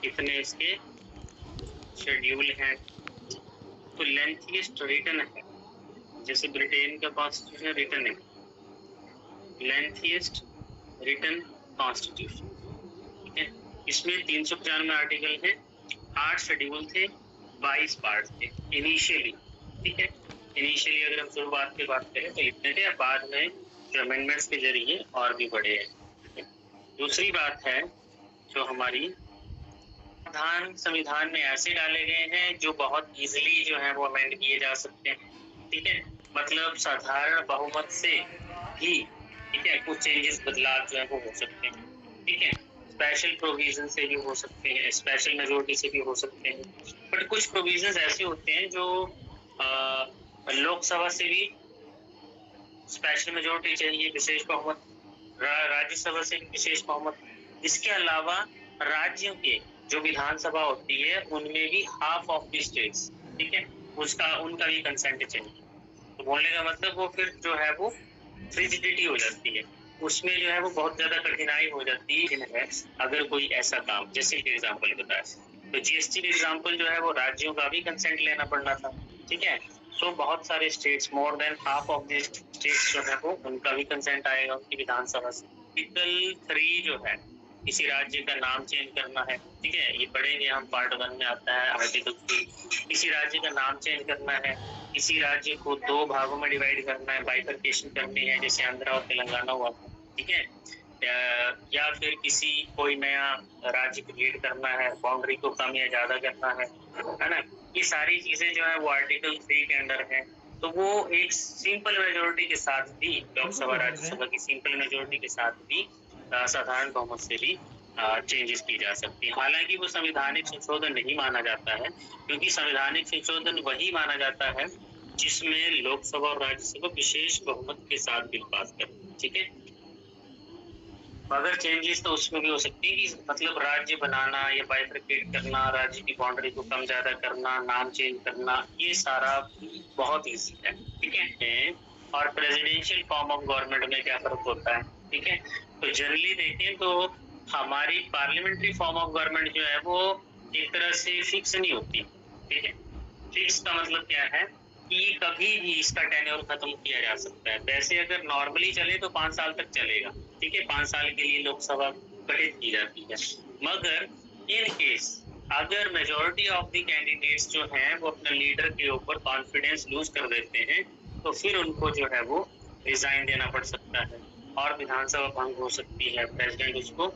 इतने इसके शेड्यूल हैं। तो लेंथीएस्ट रिटन है, जैसे ब्रिटेन का कॉन्स्टिट्यूशन रिटन है, लेंथीएस्ट रिटन कॉन्स्टिट्यूशन, ठीक है। इसमें 395 आर्टिकल हैं, 8 शेड्यूल थे, 22 पार्ट थे इनिशियली, ठीक है। इनिशियली अगर हम शुरुआत की बात करें तो इतने थे, बाद में जो अमेंडमेंट्स के जरिए और भी बढ़े हैं। दूसरी बात है जो हमारी संविधान में ऐसे डाले गए हैं जो बहुत इजीली जो है वो अमेंड किए जा सकते हैं, ठीक है। मतलब साधारण बहुमत से भी, ठीक है, कुछ चेंजेस बदलाव जो है वो हो सकते हैं, ठीक है। स्पेशल प्रोविजन से भी हो सकते हैं, स्पेशल मेजोरिटी से भी हो सकते हैं, बट कुछ प्रोविजंस ऐसे होते हैं जो लोकसभा से भी स्पेशल मेजोरिटी चाहिए, विशेष बहुमत, राज्यसभा से विशेष बहुमत। इसके अलावा राज्यों के जो विधानसभा होती है उनमें भी हाफ ऑफ द स्टेट्स, ठीक है, उनका भी कंसेंट चाहिए। तो बोलने का मतलब वो फिर जो है वो फ्रिजिडिटी हो जाती है, उसमें जो है वो बहुत ज्यादा कठिनाई हो जाती है अगर कोई ऐसा काम, जैसे एग्जाम्पल बताया, तो जीएसटी का एग्जाम्पल जो है वो राज्यों का भी कंसेंट लेना पड़ना था, ठीक है। तो बहुत सारे states, more than half of the states जो है वो उनका भी कंसेंट आएगा उनकी विधानसभा से। आर्टिकल 3 जो है, किसी राज्य का नाम चेंज करना है, ठीक है, ये पढ़ेंगे हम, पार्ट 1 में आता है आर्टिकल 3। किसी राज्य का नाम चेंज करना है, किसी राज्य को 2 भागों में डिवाइड करना है, बाइफरकेशन करनी है, जैसे आंध्रा और तेलंगाना हुआ, ठीक है, या फिर किसी कोई नया राज्य क्रिएट करना है, बाउंड्री को कम या ज्यादा करना है ना, ये सारी चीजें जो है वो आर्टिकल 3 के अंडर है। तो वो एक सिंपल मेजोरिटी के साथ भी, लोकसभा राज्यसभा की सिंपल मेजोरिटी के साथ भी साधारण बहुमत से भी चेंजेस की जा सकती है। हालांकि वो संवैधानिक संशोधन नहीं माना जाता है, क्योंकि संवैधानिक संशोधन वही माना जाता है जिसमें लोकसभा और राज्यसभा विशेष बहुमत के साथ बिल पास करें, ठीक है। अगर चेंजेस तो उसमें भी हो सकती है कि मतलब राज्य बनाना या बाइफरकेट करना, राज्य की बाउंड्री को कम ज्यादा करना, नाम चेंज करना, ये सारा बहुत ईजी है, ठीक है। और प्रेसिडेंशियल फॉर्म ऑफ गवर्नमेंट में क्या फर्क होता है, ठीक है। तो जनरली देखें तो हमारी पार्लियामेंट्री फॉर्म ऑफ गवर्नमेंट जो है वो एक तरह से फिक्स नहीं होती, ठीक है। फिक्स का मतलब क्या है कि कभी भी इसका टेन्योर खत्म किया जा सकता है। वैसे अगर नॉर्मली चले तो 5 साल तक चलेगा, ठीक है, 5 साल के लिए लोकसभा गठित की जाती है। मगर इन केस अगर मेजोरिटी ऑफ द कैंडिडेट्स जो हैं वो अपने लीडर के ऊपर कॉन्फिडेंस लूज कर देते हैं, तो फिर उनको जो है वो रिजाइन देना पड़ सकता है और विधानसभा भंग हो सकती है, प्रेसिडेंट उसको